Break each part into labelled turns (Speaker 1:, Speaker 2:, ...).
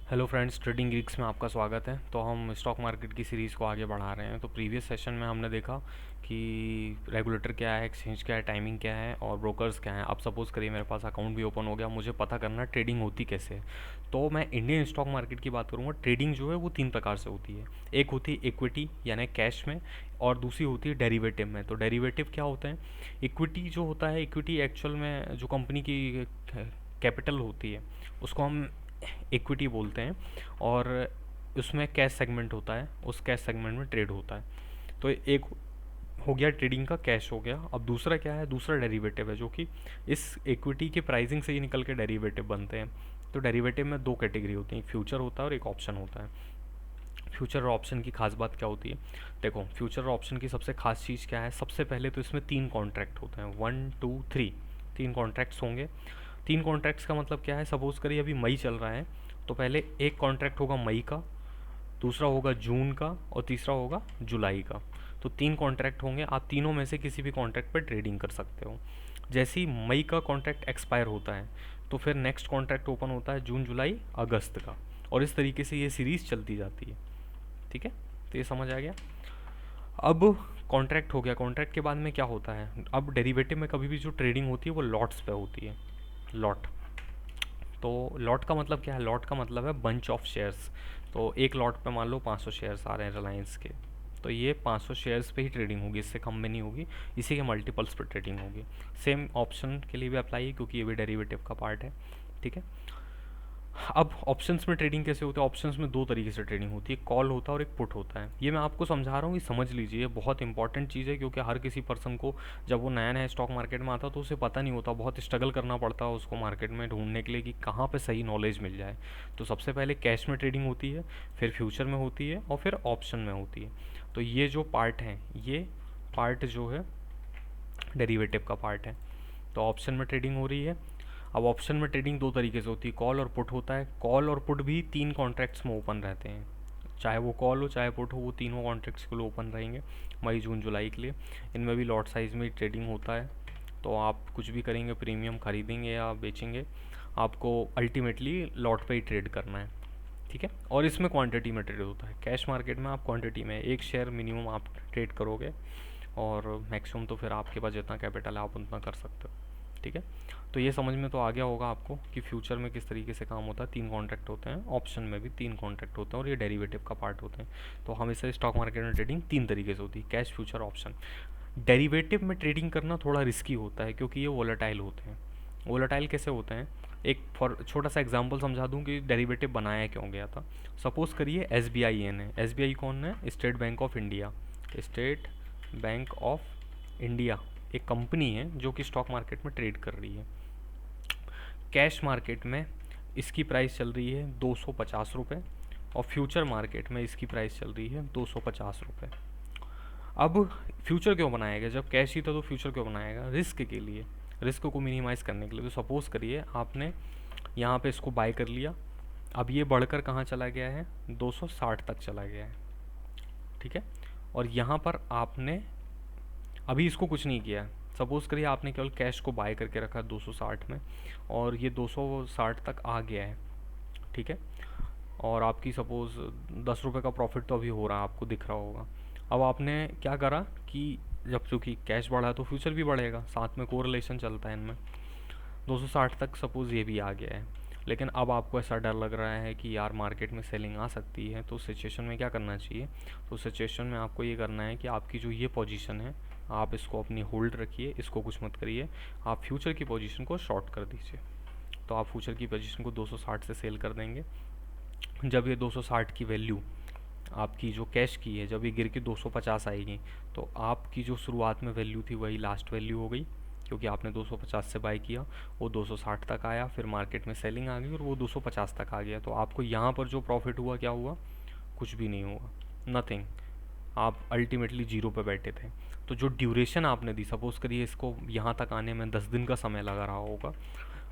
Speaker 1: Hello friends, trading gigs में आपका स्वागत है। तो हम स्टॉक मार्केट की सीरीज़ को आगे बढ़ा रहे हैं। तो प्रीवियस सेशन में हमने देखा कि रेगुलेटर क्या है, एक्सचेंज क्या है, टाइमिंग क्या है और ब्रोकर्स क्या है। अब सपोज़ करिए मेरे पास अकाउंट भी ओपन हो गया, मुझे पता करना ट्रेडिंग होती कैसे है। तो मैं इंडियन स्टॉक मार्केट की बात करूँगा। ट्रेडिंग जो है वो तीन प्रकार से होती है। एक होती है इक्विटी यानी कैश में, और दूसरी होती है डेरिवेटिव में। तो डेरिवेटिव क्या होता है? इक्विटी जो होता है, इक्विटी एक्चुअल में जो कंपनी की कैपिटल होती है उसको हम इक्विटी बोलते हैं, और उसमें कैश सेगमेंट होता है, उस कैश सेगमेंट में ट्रेड होता है। तो एक हो गया ट्रेडिंग का, कैश हो गया। अब दूसरा क्या है? दूसरा डेरिवेटिव है, जो कि इस इक्विटी की प्राइसिंग से ही निकल के डेरिवेटिव बनते हैं। तो डेरिवेटिव में दो कैटेगरी होती हैं, एक फ्यूचर होता है और एक ऑप्शन होता है। फ्यूचर और ऑप्शन की खास बात क्या होती है? देखो, फ्यूचर और ऑप्शन की सबसे खास चीज़ क्या है? सबसे पहले तो इसमें तीन कॉन्ट्रैक्ट होते हैं, 1 2 3, तीन कॉन्ट्रैक्ट्स होंगे। तीन कॉन्ट्रैक्ट्स का मतलब क्या है? सपोज़ करिए अभी मई चल रहा है, तो पहले एक कॉन्ट्रैक्ट होगा मई का, दूसरा होगा जून का और तीसरा होगा जुलाई का। तो तीन कॉन्ट्रैक्ट होंगे, आप तीनों में से किसी भी कॉन्ट्रैक्ट पर ट्रेडिंग कर सकते हो। जैसे ही मई का कॉन्ट्रैक्ट एक्सपायर होता है तो फिर नेक्स्ट कॉन्ट्रैक्ट ओपन होता है जून जुलाई अगस्त का, और इस तरीके से ये सीरीज़ चलती जाती है। ठीक है, तो ये समझ आ गया। अब कॉन्ट्रैक्ट हो गया, कॉन्ट्रैक्ट के बाद में क्या होता है? अब डेरिवेटिव में कभी भी जो ट्रेडिंग होती है वो लॉट्स पे होती है। लॉट, तो लॉट का मतलब क्या है? लॉट का मतलब है बंच ऑफ शेयर्स। तो एक लॉट पे मान लो 500 शेयर्स आ रहे हैं रिलायंस के, तो ये 500 शेयर्स पे ही ट्रेडिंग होगी, इससे कम में नहीं होगी। इसी के मल्टीपल्स पे ट्रेडिंग होगी। सेम ऑप्शन के लिए भी अप्लाई है, क्योंकि ये भी डेरिवेटिव का पार्ट है। ठीक है। अब ऑप्शंस में ट्रेडिंग कैसे होता है? ऑप्शंस में दो तरीके से ट्रेडिंग होती है, कॉल होता है और एक पुट होता है। ये मैं आपको समझा रहा हूँ, ये समझ लीजिए, बहुत इंपॉर्टेंट चीज़ है, क्योंकि हर किसी पर्सन को जब वो नया नया स्टॉक मार्केट में आता तो उसे पता नहीं होता, बहुत स्ट्रगल करना पड़ता है उसको मार्केट में ढूंढने के लिए कि कहाँ पे सही नॉलेज मिल जाए। तो सबसे पहले कैश में ट्रेडिंग होती है, फिर फ्यूचर में होती है और फिर ऑप्शन में होती है। तो ये जो पार्ट है, ये पार्ट जो है डेरिवेटिव का पार्ट है। तो ऑप्शन में ट्रेडिंग हो रही है। अब ऑप्शन में ट्रेडिंग दो तरीके से होती है, कॉल और पुट होता है। कॉल और पुट भी तीन कॉन्ट्रैक्ट्स में ओपन रहते हैं, चाहे वो कॉल हो चाहे पुट हो, वो तीनों कॉन्ट्रैक्ट्स के लिए ओपन रहेंगे मई जून जुलाई के लिए। इनमें भी लॉट साइज में ट्रेडिंग होता है। तो आप कुछ भी करेंगे, प्रीमियम खरीदेंगे या बेचेंगे, आपको अल्टीमेटली लॉट पे ही ट्रेड करना है। ठीक है। और इसमें क्वांटिटी में ट्रेड होता है। कैश मार्केट में आप क्वांटिटी में एक शेयर मिनिमम आप ट्रेड करोगे, और मैक्सिमम तो फिर आपके पास जितना कैपिटल है आप उतना कर सकते हो। ठीक है। तो ये समझ में तो आ गया होगा आपको कि फ्यूचर में किस तरीके से काम होता है। तीन कॉन्ट्रैक्ट होते हैं, ऑप्शन में भी तीन कॉन्ट्रैक्ट होते हैं, और ये डेरिवेटिव का पार्ट होते हैं। तो हम इसे स्टॉक मार्केट में ट्रेडिंग तीन तरीके से होती है, कैश फ्यूचर ऑप्शन। डेरिवेटिव में ट्रेडिंग करना थोड़ा रिस्की होता है, क्योंकि ये वोलेटाइल होते हैं। वोलेटाइल कैसे होते हैं? एक फॉर छोटा सा एग्जांपल समझा दूं कि डेरिवेटिव बनाया क्यों गया था। सपोज़ करिए एस बी आई एन है। एस बी आई कौन है? State bank of India. State bank of India एक कंपनी है जो कि स्टॉक मार्केट में ट्रेड कर रही है। कैश मार्केट में इसकी प्राइस चल रही है 250 रुपये, और फ्यूचर मार्केट में इसकी प्राइस चल रही है 250 रुपये। अब फ्यूचर क्यों बनाया गया? जब कैश ही था तो फ्यूचर क्यों बनाया गया? रिस्क के लिए, रिस्क को मिनिमाइज़ करने के लिए। तो सपोज़ करिए आपने यहाँ पे इसको बाय कर लिया, अब ये बढ़कर कहाँ चला गया है? 260 तक चला गया है। ठीक है। और यहाँ पर आपने अभी इसको कुछ नहीं किया है। सपोज़ करिए आपने केवल कैश को बाय करके रखा 260 में, और ये 260 तक आ गया है। ठीक है। और आपकी सपोज़ 10 रुपये का प्रॉफिट तो अभी हो रहा है, आपको दिख रहा होगा। अब आपने क्या करा कि जब चूँकि कैश बढ़ा तो फ्यूचर भी बढ़ेगा, साथ में कोरिलेशन चलता है इनमें। 260 तक सपोज़ ये भी आ गया है, लेकिन अब आपको ऐसा डर लग रहा है कि यार मार्केट में सेलिंग आ सकती है। तो उस सिचुएशन में क्या करना चाहिए? तो उस सिचुएशन में आपको ये करना है कि आपकी जो ये पोजीशन है, आप इसको अपनी होल्ड रखिए, इसको कुछ मत करिए। आप फ्यूचर की पोजीशन को शॉर्ट कर दीजिए। तो आप फ्यूचर की पोजीशन को 260 से सेल कर देंगे। जब ये 260 की वैल्यू आपकी जो कैश की है, जब ये गिर के 250 आएगी, तो आपकी जो शुरुआत में वैल्यू थी वही लास्ट वैल्यू हो गई, क्योंकि आपने 250 से बाय किया, वो 260 तक आया, फिर मार्केट में सेलिंग आ गई और वो 250 तक आ गया। तो आपको यहाँ पर जो प्रॉफिट हुआ, क्या हुआ? कुछ भी नहीं हुआ, नथिंग। आप अल्टीमेटली जीरो पे बैठे थे। तो जो ड्यूरेशन आपने दी, सपोज़ करिए इसको यहाँ तक आने में 10 दिन का समय लगा रहा होगा,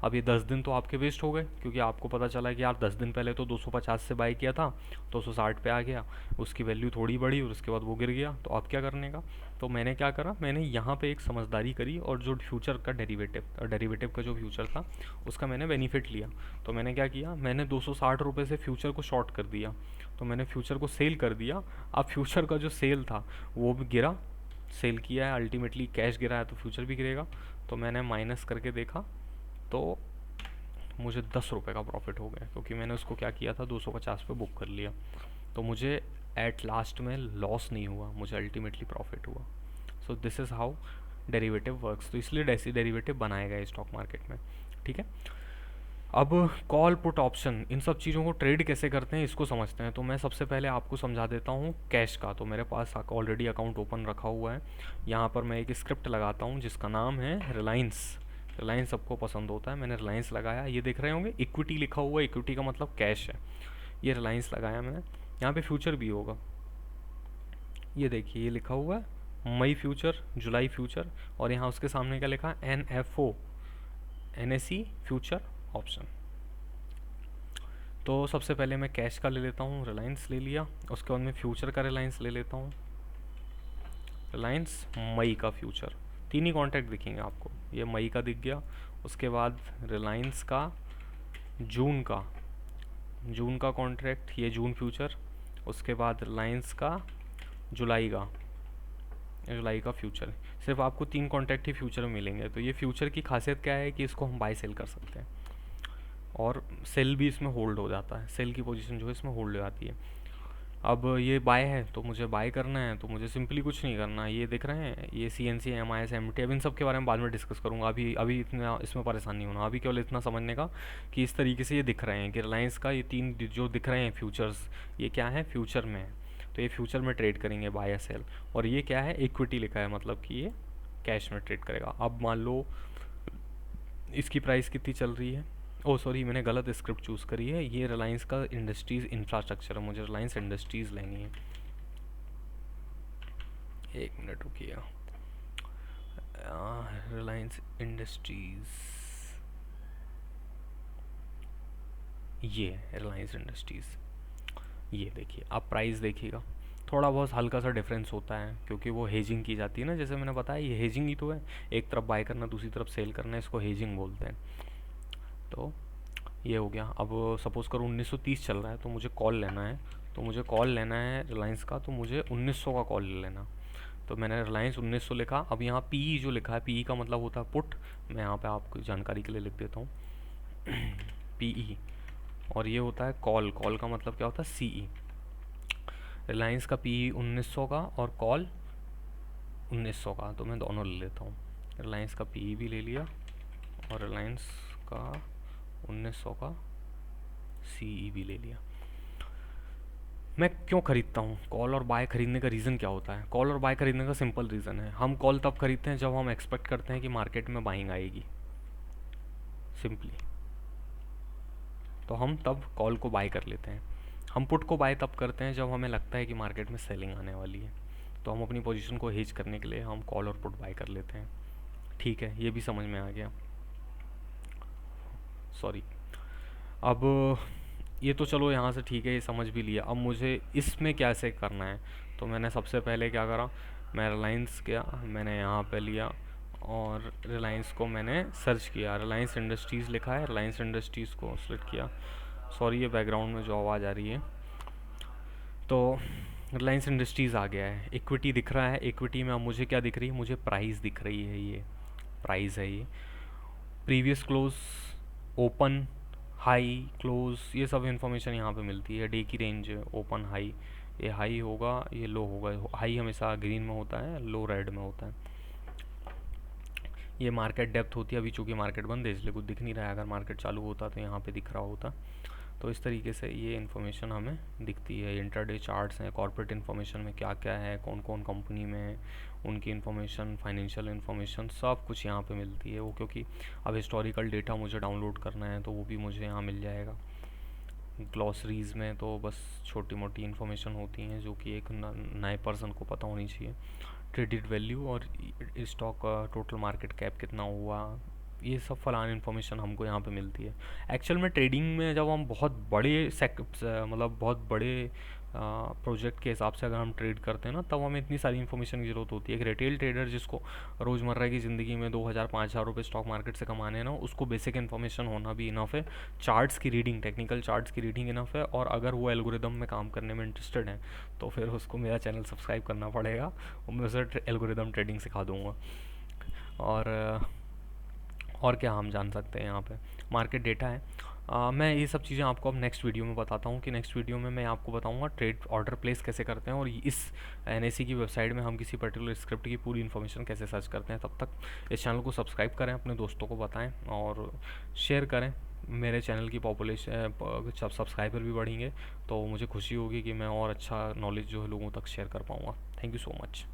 Speaker 1: अब ये 10 दिन तो आपके वेस्ट हो गए, क्योंकि आपको पता चला कि यार 10 दिन पहले तो 250 से बाई किया था, 260 पे आ गया, उसकी वैल्यू थोड़ी बढ़ी और उसके बाद वो गिर गया, तो अब क्या करने का। तो मैंने क्या करा, मैंने यहाँ पे एक समझदारी करी और जो फ्यूचर का डेरिवेटिव का जो फ्यूचर था उसका मैंने बेनिफिट लिया। तो मैंने क्या किया, मैंने 260 रुपये से फ्यूचर को शॉर्ट कर दिया, तो मैंने फ्यूचर को सेल कर दिया। अब फ्यूचर का जो सेल था वो भी गिरा, सेल किया है, अल्टीमेटली कैश गिरा है तो फ्यूचर भी गिरेगा। तो मैंने माइनस करके देखा तो मुझे 10 रुपये का प्रॉफिट हो गया, क्योंकि मैंने उसको क्या किया था, 250 पे बुक कर लिया। तो मुझे एट लास्ट में लॉस नहीं हुआ, मुझे अल्टीमेटली प्रॉफिट हुआ। So this is how derivative works. तो इसलिए डेरिवेटिव बनाए गए स्टॉक मार्केट में, ठीक है। अब कॉल पुट ऑप्शन, इन सब चीज़ों को ट्रेड कैसे करते हैं इसको समझते हैं। तो मैं सबसे पहले आपको समझा देता हूँ कैश का। तो मेरे पास ऑलरेडी अकाउंट ओपन रखा हुआ है। यहाँ पर मैं एक स्क्रिप्ट लगाता हूँ जिसका नाम है रिलायंस। रिलायंस सबको पसंद होता है, मैंने रिलायंस लगाया। ये देख रहे होंगे इक्विटी लिखा हुआ है, इक्विटी का मतलब कैश है। ये रिलायंस लगाया मैंने। यहाँ पे फ्यूचर भी होगा, ये देखिए ये लिखा हुआ है मई फ्यूचर, जुलाई फ्यूचर, और यहाँ उसके सामने क्या लिखा है, NFO, NSE फ्यूचर ऑप्शन। तो सबसे पहले मैं कैश का ले लेता हूँ, रिलायंस ले लिया। उसके बाद मैं फ्यूचर का रिलायंस ले लेता हूँ, रिलायंस मई का फ्यूचर। तीन ही कॉन्ट्रैक्ट दिखेंगे आपको, ये मई का दिख गया। उसके बाद रिलायंस का जून का कॉन्ट्रैक्ट, ये जून फ्यूचर। उसके बाद रिलायंस का जुलाई का फ्यूचर। सिर्फ आपको तीन कॉन्ट्रैक्ट ही फ्यूचर में मिलेंगे। तो ये फ्यूचर की खासियत क्या है कि इसको हम बाय सेल कर सकते हैं, और सेल भी इसमें होल्ड हो जाता है, सेल की पोजीशन जो है इसमें होल्ड हो जाती है। अब ये बाय है तो मुझे बाय करना है, तो मुझे सिंपली कुछ नहीं करना। ये दिख रहे हैं ये CNC, MIS, MT, अब इन सब के बारे में बाद में डिस्कस करूँगा। अभी इतना इसमें परेशान नहीं होना। अभी केवल इतना समझने का कि इस तरीके से ये दिख रहे हैं कि रिलायंस का ये तीन जो दिख रहे हैं फ्यूचर्स, ये क्या है, फ्यूचर में है। तो ये फ्यूचर में ट्रेड करेंगे, बाय या सेल। और ये क्या है, इक्विटी लिखा है, मतलब कि ये कैश में ट्रेड करेगा। अब मान लो इसकी प्राइस कितनी चल रही है, ओ सॉरी मैंने गलत स्क्रिप्ट चूज़ करी है। ये रिलायंस का इंडस्ट्रीज़ इंफ्रास्ट्रक्चर है, मुझे रिलायंस इंडस्ट्रीज़ लेनी है। एक मिनट रुकिए, रिलायंस इंडस्ट्रीज़, ये रिलायंस इंडस्ट्रीज़। ये देखिए, आप प्राइस देखिएगा, थोड़ा बहुत हल्का सा डिफरेंस होता है, क्योंकि वो हेजिंग की जाती है ना, जैसे मैंने बताया ये हेजिंग ही तो है, एक तरफ बाय करना दूसरी तरफ सेल करना, इसको हेजिंग बोलते हैं। तो ये हो गया। अब सपोज़ करो 1930 चल रहा है, तो मुझे कॉल लेना है, तो मुझे कॉल लेना है रिलायंस का, तो मुझे 1900 का कॉल ले लेना। तो मैंने रिलायंस 1900 लिखा। अब यहाँ PE जो लिखा है, PE का मतलब होता है पुट, मैं यहाँ पे आपको जानकारी के लिए लिख देता हूँ PE। और ये होता है कॉल, कॉल का मतलब क्या होता है, CE। रिलायंस का PE 1900 का और कॉल 1900 का, तो मैं दोनों ले लेता हूँ। रिलायंस का PE भी ले लिया और रिलायंस का 1900 का CE भी ले लिया। मैं क्यों खरीदता हूँ, कॉल और बाय खरीदने का रीज़न क्या होता है। कॉल और बाय खरीदने का सिंपल रीज़न है, हम कॉल तब खरीदते हैं जब हम एक्सपेक्ट करते हैं कि मार्केट में बाइंग आएगी, सिंपली। तो हम तब कॉल को बाय कर लेते हैं। हम पुट को बाय तब करते हैं जब हमें लगता है कि मार्केट में सेलिंग आने वाली है, तो हम अपनी पोजीशन को हेज करने के लिए हम कॉल और पुट बाय कर लेते हैं। ठीक है, ये भी समझ में आ गया, सॉरी। अब ये तो चलो यहाँ से ठीक है, ये समझ भी लिया। अब मुझे इसमें कैसे करना है, तो मैंने सबसे पहले क्या करा, मैं रिलायंस गया, मैंने यहाँ पे लिया और रिलायंस को मैंने सर्च किया, रिलायंस इंडस्ट्रीज़ लिखा है, रिलायंस इंडस्ट्रीज़ को सेलेक्ट किया। सॉरी ये बैकग्राउंड में जो आवाज़ आ रही है। तो रिलायंस इंडस्ट्रीज़ आ गया है, इक्विटी दिख रहा है। इक्विटी में अब मुझे क्या दिख रही है, मुझे प्राइस दिख रही है, ये प्राइस है। ये previous close, open, high, close, ये सब इन्फॉर्मेशन यहाँ पे मिलती है। डे की रेंज, ओपन, हाई, ये हाई होगा, ये लो होगा। हाई हमेशा ग्रीन में होता है, लो रेड में होता है। ये मार्केट डेप्थ होती है, अभी चूँकि मार्केट बंद है इसलिए कुछ दिख नहीं रहा है, अगर मार्केट चालू होता तो यहाँ पे दिख रहा होता। तो इस तरीके से ये इन्फॉर्मेशन हमें दिखती है। इंटरडे चार्ट्स हैं, कॉर्पोरेट इन्फॉर्मेशन में क्या क्या है, कौन कौन कंपनी में है, उनकी इन्फॉर्मेशन, फाइनेंशियल इन्फॉर्मेशन, सब कुछ यहाँ पे मिलती है। वो क्योंकि अब हिस्टोरिकल डेटा मुझे डाउनलोड करना है तो वो भी मुझे यहाँ मिल जाएगा। ग्लॉसरीज़ में तो बस छोटी मोटी इन्फॉर्मेशन होती हैं जो कि एक नए पर्सन को पता होनी चाहिए। ट्रेडेड वैल्यू और स्टॉक का टोटल मार्केट कैप कितना हुआ, ये सब फलान इन्फॉर्मेशन हमको यहाँ पे मिलती है। एक्चुअल में ट्रेडिंग में जब हम बहुत बड़े मतलब बहुत बड़े प्रोजेक्ट के हिसाब से अगर हम ट्रेड करते हैं ना, तब हमें इतनी सारी इन्फॉर्मेशन की ज़रूरत होती है। एक रिटेल ट्रेडर जिसको रोज़मर्रा की ज़िंदगी में 2,000-5,000 रुपये स्टॉक मार्केट से कमाने हैं ना, उसको बेसिक इन्फॉर्मेशन होना भी इनफ है। चार्ट्स की रीडिंग, टेक्निकल चार्ट्स की रीडिंग इनफ है। और अगर वो एल्गोरिदम में काम करने में इंटरेस्टेड है तो फिर उसको मेरा चैनल सब्सक्राइब करना पड़ेगा और मैं उसे एल्गोरिदम ट्रेडिंग सिखा दूँगा। और और क्या हम जान सकते हैं यहाँ पे, मार्केट डेटा है। मैं ये सब चीज़ें आपको अब नेक्स्ट वीडियो में बताता हूँ कि नेक्स्ट वीडियो में मैं आपको बताऊँगा ट्रेड ऑर्डर प्लेस कैसे करते हैं और इस NSE की वेबसाइट में हम किसी पर्टिकुलर स्क्रिप्ट की पूरी इन्फॉर्मेशन कैसे सर्च करते हैं। तब तक इस चैनल को सब्सक्राइब करें, अपने दोस्तों को बताएं और शेयर करें। मेरे चैनल की पॉपुलेशन जब सब्सक्राइबर भी बढ़ेंगे तो मुझे खुशी होगी कि मैं और अच्छा नॉलेज जो है लोगों तक शेयर कर पाऊँगा। Thank you so much.